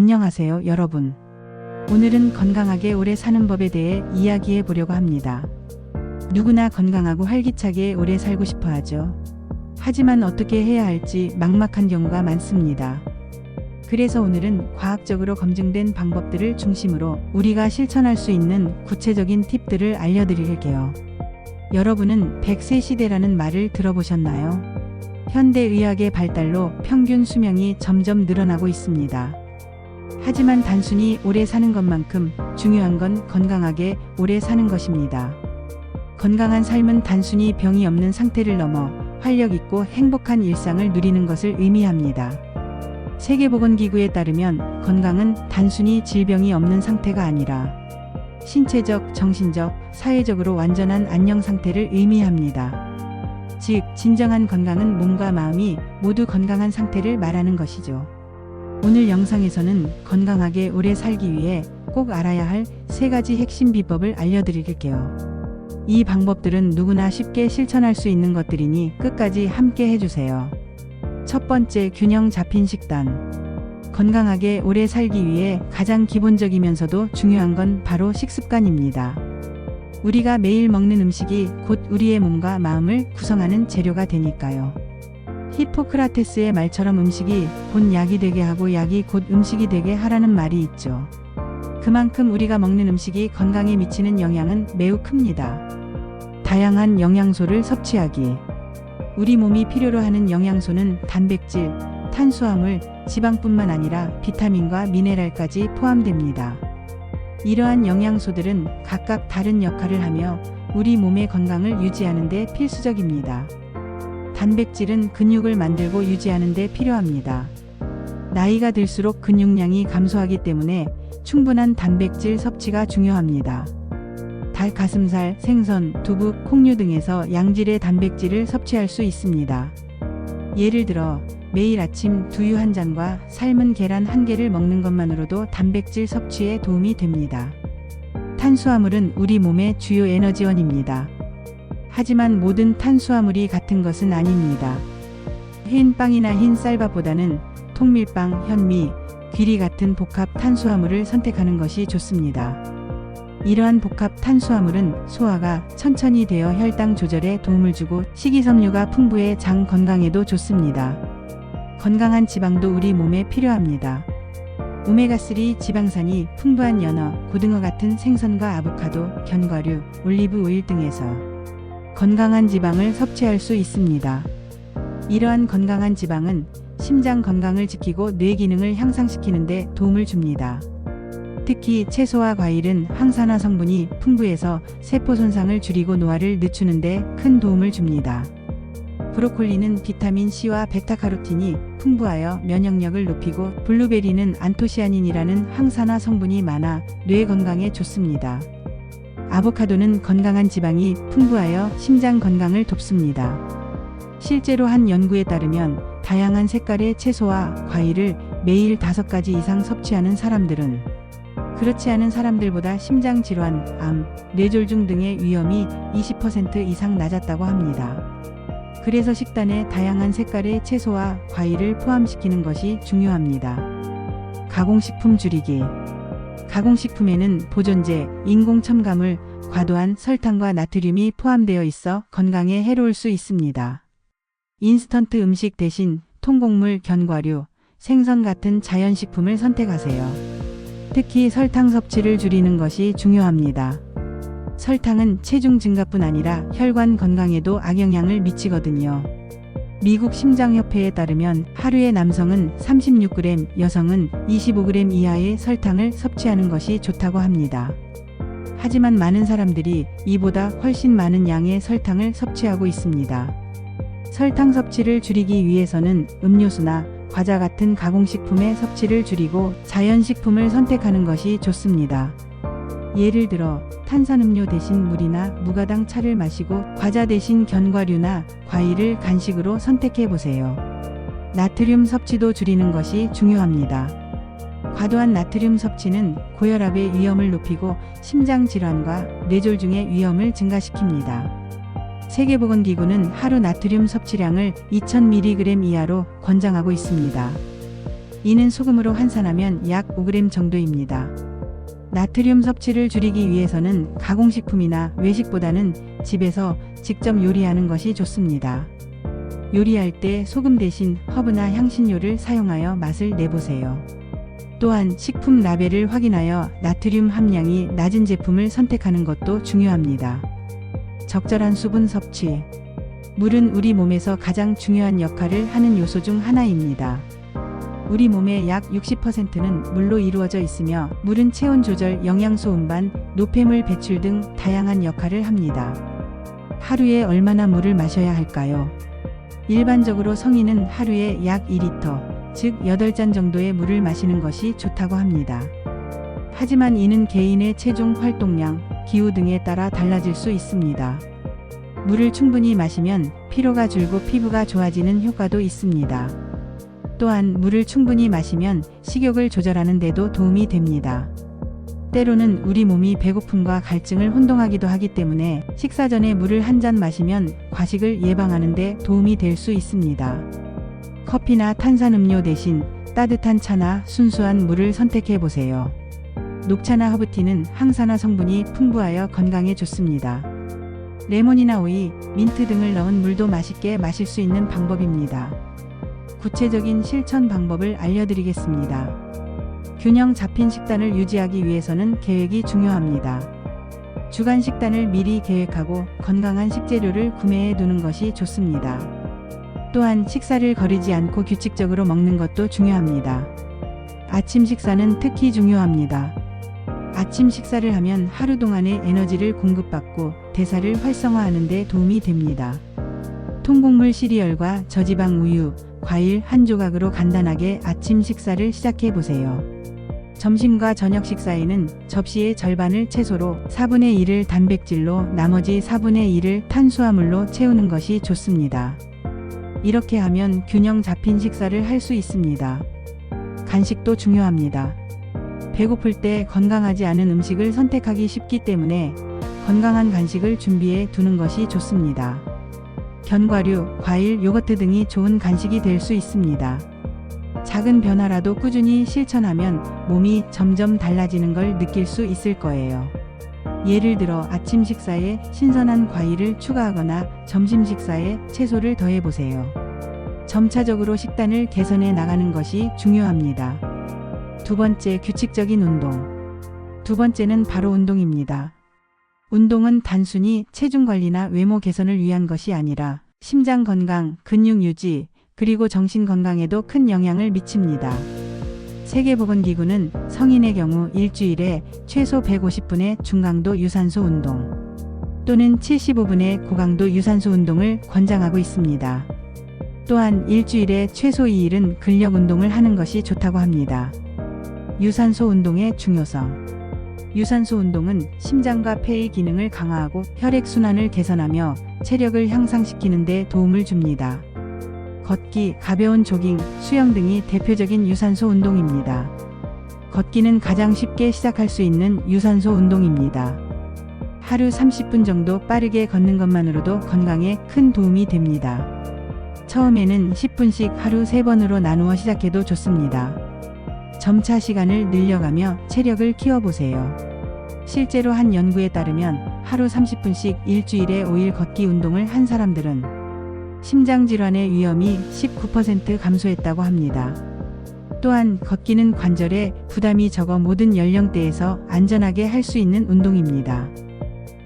안녕하세요, 여러분. 오늘은 건강하게 오래 사는 법에 대해 이야기해 보려고 합니다. 누구나 건강하고 활기차게 오래 살고 싶어 하죠. 하지만 어떻게 해야 할지 막막한 경우가 많습니다. 그래서 오늘은 과학적으로 검증된 방법들을 중심으로 우리가 실천할 수 있는 구체적인 팁들을 알려드릴게요. 여러분은 100세 시대라는 말을 들어보셨나요? 현대의학의 발달로 평균 수명이 점점 늘어나고 있습니다. 하지만 단순히 오래 사는 것만큼 중요한 건 건강하게 오래 사는 것입니다. 건강한 삶은 단순히 병이 없는 상태를 넘어 활력 있고 행복한 일상을 누리는 것을 의미합니다. 세계보건기구에 따르면 건강은 단순히 질병이 없는 상태가 아니라 신체적, 정신적, 사회적으로 완전한 안녕 상태를 의미합니다. 즉, 진정한 건강은 몸과 마음이 모두 건강한 상태를 말하는 것이죠. 오늘 영상에서는 건강하게 오래 살기 위해 꼭 알아야 할 3가지 핵심 비법을 알려드릴게요. 이 방법들은 누구나 쉽게 실천할 수 있는 것들이니 끝까지 함께 해주세요. 첫 번째, 균형 잡힌 식단. 건강하게 오래 살기 위해 가장 기본적이면서도 중요한 건 바로 식습관입니다. 우리가 매일 먹는 음식이 곧 우리의 몸과 마음을 구성하는 재료가 되니까요. 히포크라테스의 말처럼 음식이 본 약이 되게 하고 약이 곧 음식이 되게 하라는 말이 있죠. 그만큼 우리가 먹는 음식이 건강에 미치는 영향은 매우 큽니다. 다양한 영양소를 섭취하기. 우리 몸이 필요로 하는 영양소는 단백질, 탄수화물, 지방뿐만 아니라 비타민과 미네랄까지 포함됩니다. 이러한 영양소들은 각각 다른 역할을 하며 우리 몸의 건강을 유지하는 데 필수적입니다. 단백질은 근육을 만들고 유지하는 데 필요합니다. 나이가 들수록 근육량이 감소하기 때문에 충분한 단백질 섭취가 중요합니다. 닭 가슴살, 생선, 두부, 콩류 등에서 양질의 단백질을 섭취할 수 있습니다. 예를 들어 매일 아침 두유 한 잔과 삶은 계란 1개를 먹는 것만으로도 단백질 섭취에 도움이 됩니다. 탄수화물은 우리 몸의 주요 에너지원입니다. 하지만 모든 탄수화물이 같은 것은 아닙니다. 흰 빵이나 흰 쌀밥보다는 통밀빵, 현미, 귀리 같은 복합 탄수화물을 선택하는 것이 좋습니다. 이러한 복합 탄수화물은 소화가 천천히 되어 혈당 조절에 도움을 주고 식이섬유가 풍부해 장 건강에도 좋습니다. 건강한 지방도 우리 몸에 필요합니다. 오메가3 지방산이 풍부한 연어, 고등어 같은 생선과 아보카도, 견과류, 올리브 오일 등에서 건강한 지방을 섭취할 수 있습니다. 이러한 건강한 지방은 심장 건강을 지키고 뇌 기능을 향상시키는 데 도움을 줍니다. 특히 채소와 과일은 항산화 성분이 풍부해서 세포 손상을 줄이고 노화를 늦추는 데 큰 도움을 줍니다. 브로콜리는 비타민 C와 베타카로틴이 풍부하여 면역력을 높이고 블루베리는 안토시아닌이라는 항산화 성분이 많아 뇌 건강에 좋습니다. 아보카도는 건강한 지방이 풍부하여 심장 건강을 돕습니다. 실제로 한 연구에 따르면 다양한 색깔의 채소와 과일을 매일 5가지 이상 섭취하는 사람들은 그렇지 않은 사람들보다 심장질환, 암, 뇌졸중 등의 위험이 20% 이상 낮았다고 합니다. 그래서 식단에 다양한 색깔의 채소와 과일을 포함시키는 것이 중요합니다. 가공식품 줄이기. 가공식품에는 보존제, 인공 첨가물, 과도한 설탕과 나트륨이 포함되어 있어 건강에 해로울 수 있습니다. 인스턴트 음식 대신 통곡물, 견과류, 생선 같은 자연식품을 선택하세요. 특히 설탕 섭취를 줄이는 것이 중요합니다. 설탕은 체중 증가뿐 아니라 혈관 건강에도 악영향을 미치거든요. 미국 심장협회에 따르면 하루에 남성은 36g, 여성은 25g 이하의 설탕을 섭취하는 것이 좋다고 합니다. 하지만 많은 사람들이 이보다 훨씬 많은 양의 설탕을 섭취하고 있습니다. 설탕 섭취를 줄이기 위해서는 음료수나 과자 같은 가공식품의 섭취를 줄이고 자연식품을 선택하는 것이 좋습니다. 예를 들어 탄산음료 대신 물이나 무가당 차를 마시고 과자 대신 견과류나 과일을 간식으로 선택해 보세요. 나트륨 섭취도 줄이는 것이 중요합니다. 과도한 나트륨 섭취는 고혈압의 위험을 높이고 심장질환과 뇌졸중의 위험을 증가시킵니다. 세계보건기구는 하루 나트륨 섭취량을 2000mg 이하로 권장하고 있습니다. 이는 소금으로 환산하면 약 5g 정도입니다. 나트륨 섭취를 줄이기 위해서는 가공식품이나 외식보다는 집에서 직접 요리하는 것이 좋습니다. 요리할 때 소금 대신 허브나 향신료를 사용하여 맛을 내보세요. 또한 식품 라벨을 확인하여 나트륨 함량이 낮은 제품을 선택하는 것도 중요합니다. 적절한 수분 섭취. 물은 우리 몸에서 가장 중요한 역할을 하는 요소 중 하나입니다. 우리 몸의 약 60%는 물로 이루어져 있으며 물은 체온 조절, 영양소 운반, 노폐물 배출 등 다양한 역할을 합니다. 하루에 얼마나 물을 마셔야 할까요? 일반적으로 성인은 하루에 약 2리터, 즉 8잔 정도의 물을 마시는 것이 좋다고 합니다. 하지만 이는 개인의 체중 활동량, 기후 등에 따라 달라질 수 있습니다. 물을 충분히 마시면 피로가 줄고 피부가 좋아지는 효과도 있습니다. 또한 물을 충분히 마시면 식욕을 조절하는 데도 도움이 됩니다. 때로는 우리 몸이 배고픔과 갈증을 혼동하기도 하기 때문에 식사 전에 물을 한 잔 마시면 과식을 예방하는 데 도움이 될 수 있습니다. 커피나 탄산음료 대신 따뜻한 차나 순수한 물을 선택해 보세요. 녹차나 허브티는 항산화 성분이 풍부하여 건강에 좋습니다. 레몬이나 오이, 민트 등을 넣은 물도 맛있게 마실 수 있는 방법입니다. 구체적인 실천 방법을 알려드리겠습니다. 균형 잡힌 식단을 유지하기 위해서는 계획이 중요합니다. 주간 식단을 미리 계획하고 건강한 식재료를 구매해 두는 것이 좋습니다. 또한 식사를 거르지 않고 규칙적으로 먹는 것도 중요합니다. 아침 식사는 특히 중요합니다. 아침 식사를 하면 하루 동안의 에너지를 공급받고 대사를 활성화하는 데 도움이 됩니다. 통곡물 시리얼과 저지방 우유, 과일 한 조각으로 간단하게 아침 식사를 시작해 보세요. 점심과 저녁 식사에는 접시의 절반을 채소로, 4분의 1을 단백질로, 나머지 4분의 1을 탄수화물로 채우는 것이 좋습니다. 이렇게 하면 균형 잡힌 식사를 할 수 있습니다. 간식도 중요합니다. 배고플 때 건강하지 않은 음식을 선택하기 쉽기 때문에 건강한 간식을 준비해 두는 것이 좋습니다. 견과류, 과일, 요거트 등이 좋은 간식이 될 수 있습니다. 작은 변화라도 꾸준히 실천하면 몸이 점점 달라지는 걸 느낄 수 있을 거예요. 예를 들어 아침 식사에 신선한 과일을 추가하거나 점심 식사에 채소를 더해보세요. 점차적으로 식단을 개선해 나가는 것이 중요합니다. 두 번째, 규칙적인 운동. 두 번째는 바로 운동입니다. 운동은 단순히 체중 관리나 외모 개선을 위한 것이 아니라 심장 건강, 근육 유지, 그리고 정신 건강에도 큰 영향을 미칩니다. 세계보건기구는 성인의 경우 일주일에 최소 150분의 중강도 유산소 운동 또는 75분의 고강도 유산소 운동을 권장하고 있습니다. 또한 일주일에 최소 2일은 근력 운동을 하는 것이 좋다고 합니다. 유산소 운동의 중요성. 유산소 운동은 심장과 폐의 기능을 강화하고 혈액순환을 개선하며 체력을 향상시키는 데 도움을 줍니다. 걷기, 가벼운 조깅, 수영 등이 대표적인 유산소 운동입니다. 걷기는 가장 쉽게 시작할 수 있는 유산소 운동입니다. 하루 30분 정도 빠르게 걷는 것만으로도 건강에 큰 도움이 됩니다. 처음에는 10분씩 하루 3번으로 나누어 시작해도 좋습니다. 점차 시간을 늘려가며 체력을 키워보세요. 실제로 한 연구에 따르면 하루 30분씩 일주일에 5일 걷기 운동을 한 사람들은 심장질환의 위험이 19% 감소했다고 합니다. 또한 걷기는 관절에 부담이 적어 모든 연령대에서 안전하게 할 수 있는 운동입니다.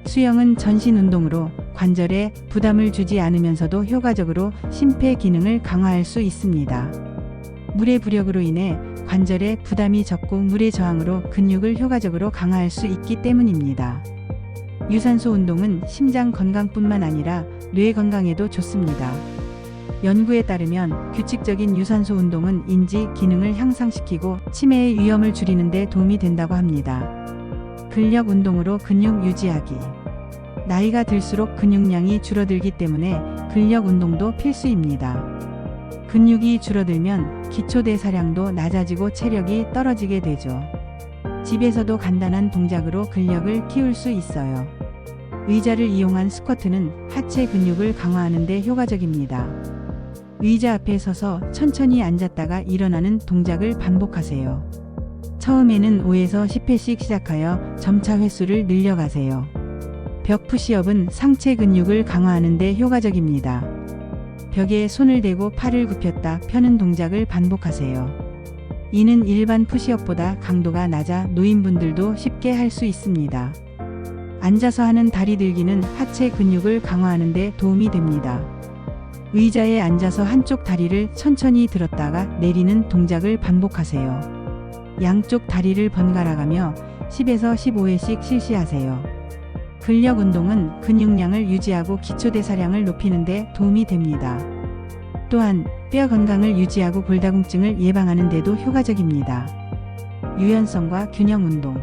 수영은 전신 운동으로 관절에 부담을 주지 않으면서도 효과적으로 심폐 기능을 강화할 수 있습니다. 물의 부력으로 인해 관절에 부담이 적고 물의 저항으로 근육을 효과적으로 강화할 수 있기 때문입니다. 유산소 운동은 심장 건강뿐만 아니라 뇌 건강에도 좋습니다. 연구에 따르면 규칙적인 유산소 운동은 인지 기능을 향상시키고 치매의 위험을 줄이는 데 도움이 된다고 합니다. 근력 운동으로 근육 유지하기. 나이가 들수록 근육량이 줄어들기 때문에 근력 운동도 필수입니다. 근육이 줄어들면 기초대사량도 낮아지고 체력이 떨어지게 되죠. 집에서도 간단한 동작으로 근력을 키울 수 있어요. 의자를 이용한 스쿼트는 하체 근육을 강화하는 데 효과적입니다. 의자 앞에 서서 천천히 앉았다가 일어나는 동작을 반복하세요. 처음에는 5에서 10회씩 시작하여 점차 횟수를 늘려가세요. 벽 푸시업은 상체 근육을 강화하는 데 효과적입니다. 벽에 손을 대고 팔을 굽혔다 펴는 동작을 반복하세요. 이는 일반 푸시업보다 강도가 낮아 노인분들도 쉽게 할 수 있습니다. 앉아서 하는 다리 들기는 하체 근육을 강화하는 데 도움이 됩니다. 의자에 앉아서 한쪽 다리를 천천히 들었다가 내리는 동작을 반복하세요. 양쪽 다리를 번갈아 가며 10에서 15회씩 실시하세요. 근력 운동은 근육량을 유지하고 기초대사량을 높이는 데 도움이 됩니다. 또한 뼈 건강을 유지하고 골다공증을 예방하는 데도 효과적입니다. 유연성과 균형 운동.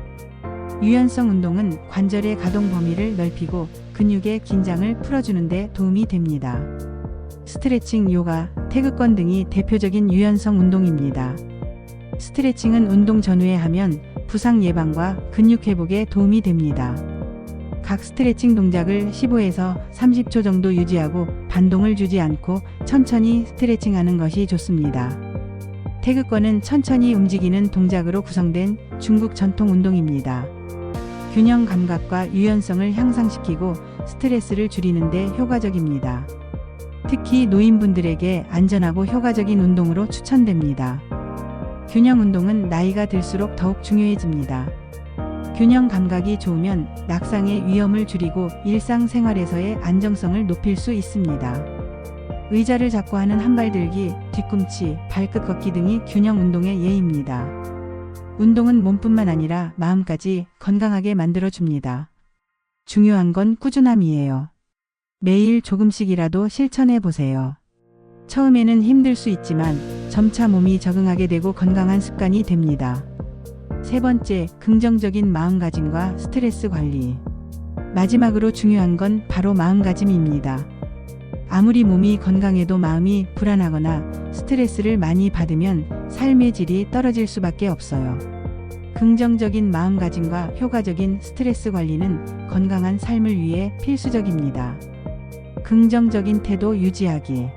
유연성 운동은 관절의 가동 범위를 넓히고 근육의 긴장을 풀어주는 데 도움이 됩니다. 스트레칭, 요가, 태극권 등이 대표적인 유연성 운동입니다. 스트레칭은 운동 전후에 하면 부상 예방과 근육 회복에 도움이 됩니다. 각 스트레칭 동작을 15에서 30초 정도 유지하고 반동을 주지 않고 천천히 스트레칭하는 것이 좋습니다. 태극권은 천천히 움직이는 동작으로 구성된 중국 전통 운동입니다. 균형 감각과 유연성을 향상시키고 스트레스를 줄이는 데 효과적입니다. 특히 노인분들에게 안전하고 효과적인 운동으로 추천됩니다. 균형 운동은 나이가 들수록 더욱 중요해집니다. 균형 감각이 좋으면 낙상의 위험을 줄이고 일상생활에서의 안정성을 높일 수 있습니다. 의자를 잡고 하는 한발 들기, 뒤꿈치, 발끝 걷기 등이 균형 운동의 예입니다. 운동은 몸뿐만 아니라 마음까지 건강하게 만들어줍니다. 중요한 건 꾸준함이에요. 매일 조금씩이라도 실천해 보세요. 처음에는 힘들 수 있지만 점차 몸이 적응하게 되고 건강한 습관이 됩니다. 세 번째, 긍정적인 마음가짐과 스트레스 관리. 마지막으로 중요한 건 바로 마음가짐입니다. 아무리 몸이 건강해도 마음이 불안하거나 스트레스를 많이 받으면 삶의 질이 떨어질 수밖에 없어요. 긍정적인 마음가짐과 효과적인 스트레스 관리는 건강한 삶을 위해 필수적입니다. 긍정적인 태도 유지하기.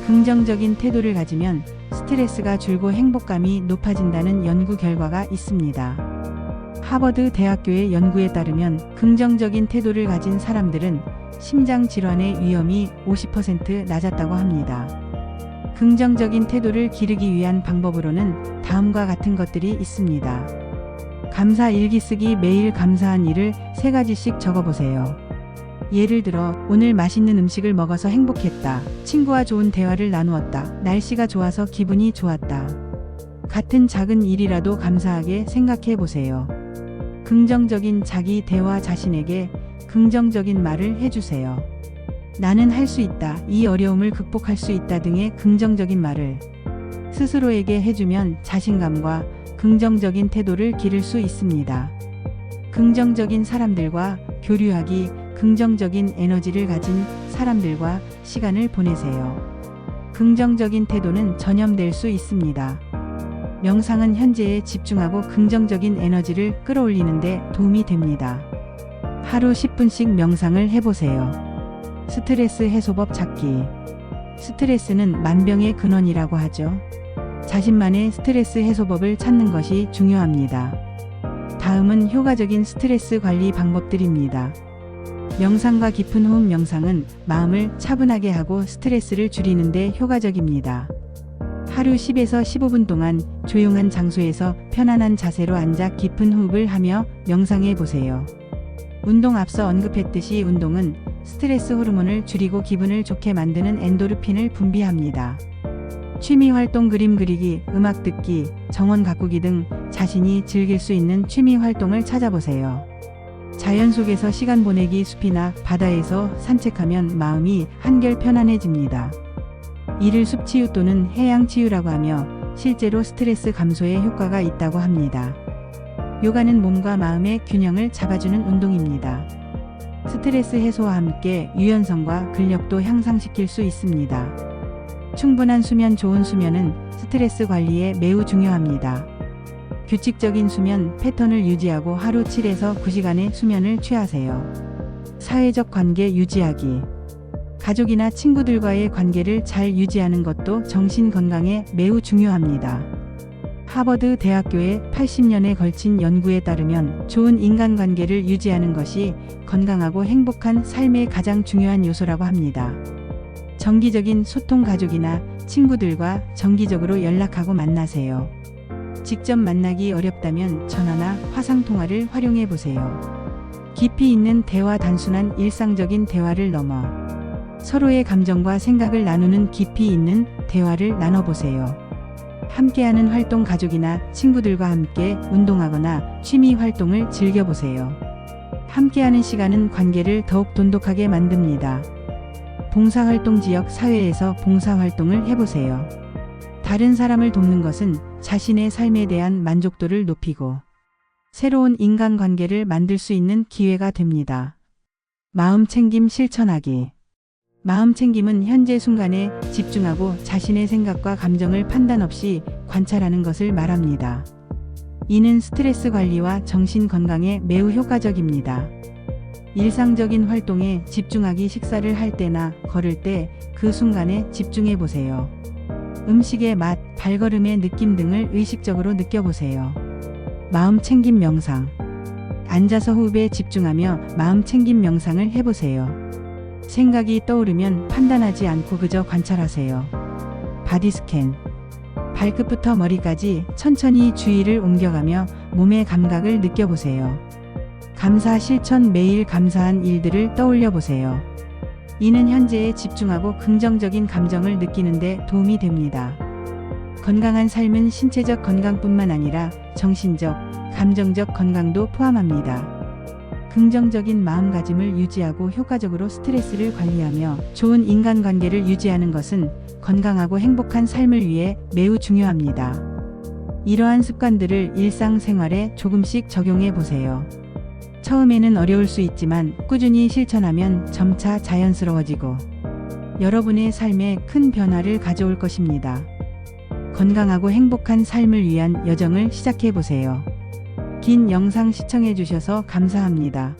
긍정적인 태도를 가지면 스트레스가 줄고 행복감이 높아진다는 연구 결과가 있습니다. 하버드 대학교의 연구에 따르면 긍정적인 태도를 가진 사람들은 심장 질환의 위험이 50% 낮았다고 합니다. 긍정적인 태도를 기르기 위한 방법으로는 다음과 같은 것들이 있습니다. 감사 일기 쓰기. 매일 감사한 일을 3가지씩 적어보세요. 예를 들어 오늘 맛있는 음식을 먹어서 행복했다. 친구와 좋은 대화를 나누었다. 날씨가 좋아서 기분이 좋았다. 같은 작은 일이라도 감사하게 생각해 보세요. 긍정적인 자기 대화. 자신에게 긍정적인 말을 해주세요. 나는 할 수 있다. 이 어려움을 극복할 수 있다 등의 긍정적인 말을 스스로에게 해주면 자신감과 긍정적인 태도를 기를 수 있습니다. 긍정적인 사람들과 교류하기. 긍정적인 에너지를 가진 사람들과 시간을 보내세요. 긍정적인 태도는 전염될 수 있습니다. 명상은 현재에 집중하고 긍정적인 에너지를 끌어올리는 데 도움이 됩니다. 하루 10분씩 명상을 해보세요. 스트레스 해소법 찾기. 스트레스는 만병의 근원이라고 하죠. 자신만의 스트레스 해소법을 찾는 것이 중요합니다. 다음은 효과적인 스트레스 관리 방법들입니다. 명상과 깊은 호흡. 명상은 마음을 차분하게 하고 스트레스를 줄이는 데 효과적입니다. 하루 10에서 15분 동안 조용한 장소에서 편안한 자세로 앉아 깊은 호흡을 하며 명상해 보세요. 운동. 앞서 언급했듯이 운동은 스트레스 호르몬을 줄이고 기분을 좋게 만드는 엔도르핀을 분비합니다. 취미 활동. 그림 그리기, 음악 듣기, 정원 가꾸기 등 자신이 즐길 수 있는 취미 활동을 찾아보세요. 자연 속에서 시간 보내기. 숲이나 바다에서 산책하면 마음이 한결 편안해집니다. 이를 숲치유 또는 해양치유라고 하며 실제로 스트레스 감소에 효과가 있다고 합니다. 요가는 몸과 마음의 균형을 잡아주는 운동입니다. 스트레스 해소와 함께 유연성과 근력도 향상시킬 수 있습니다. 충분한 수면. 좋은 수면은 스트레스 관리에 매우 중요합니다. 규칙적인 수면 패턴을 유지하고 하루 7에서 9시간의 수면을 취하세요. 사회적 관계 유지하기. 가족이나 친구들과의 관계를 잘 유지하는 것도 정신 건강에 매우 중요합니다. 하버드 대학교의 80년에 걸친 연구에 따르면 좋은 인간관계를 유지하는 것이 건강하고 행복한 삶의 가장 중요한 요소라고 합니다. 정기적인 소통, 가족이나 친구들과 정기적으로 연락하고 만나세요. 직접 만나기 어렵다면 전화나 화상통화를 활용해 보세요. 깊이 있는 대화, 단순한 일상적인 대화를 넘어 서로의 감정과 생각을 나누는 깊이 있는 대화를 나눠보세요. 함께하는 활동, 가족이나 친구들과 함께 운동하거나 취미 활동을 즐겨보세요. 함께하는 시간은 관계를 더욱 돈독하게 만듭니다. 봉사활동, 지역 사회에서 봉사활동을 해보세요. 다른 사람을 돕는 것은 자신의 삶에 대한 만족도를 높이고 새로운 인간관계를 만들 수 있는 기회가 됩니다. 마음챙김 실천하기. 마음챙김은 현재 순간에 집중하고 자신의 생각과 감정을 판단 없이 관찰하는 것을 말합니다. 이는 스트레스 관리와 정신 건강에 매우 효과적입니다. 일상적인 활동에 집중하기, 식사를 할 때나 걸을 때 그 순간에 집중해 보세요. 음식의 맛, 발걸음의 느낌 등을 의식적으로 느껴보세요. 마음챙김 명상. 앉아서 호흡에 집중하며 마음챙김 명상을 해보세요. 생각이 떠오르면 판단하지 않고 그저 관찰하세요. 바디스캔. 발끝부터 머리까지 천천히 주의를 옮겨가며 몸의 감각을 느껴보세요. 감사 실천. 매일 감사한 일들을 떠올려 보세요. 이는 현재에 집중하고 긍정적인 감정을 느끼는 데 도움이 됩니다. 건강한 삶은 신체적 건강뿐만 아니라 정신적, 감정적 건강도 포함합니다. 긍정적인 마음가짐을 유지하고 효과적으로 스트레스를 관리하며 좋은 인간관계를 유지하는 것은 건강하고 행복한 삶을 위해 매우 중요합니다. 이러한 습관들을 일상생활에 조금씩 적용해 보세요. 처음에는 어려울 수 있지만 꾸준히 실천하면 점차 자연스러워지고 여러분의 삶에 큰 변화를 가져올 것입니다. 건강하고 행복한 삶을 위한 여정을 시작해 보세요. 긴 영상 시청해 주셔서 감사합니다.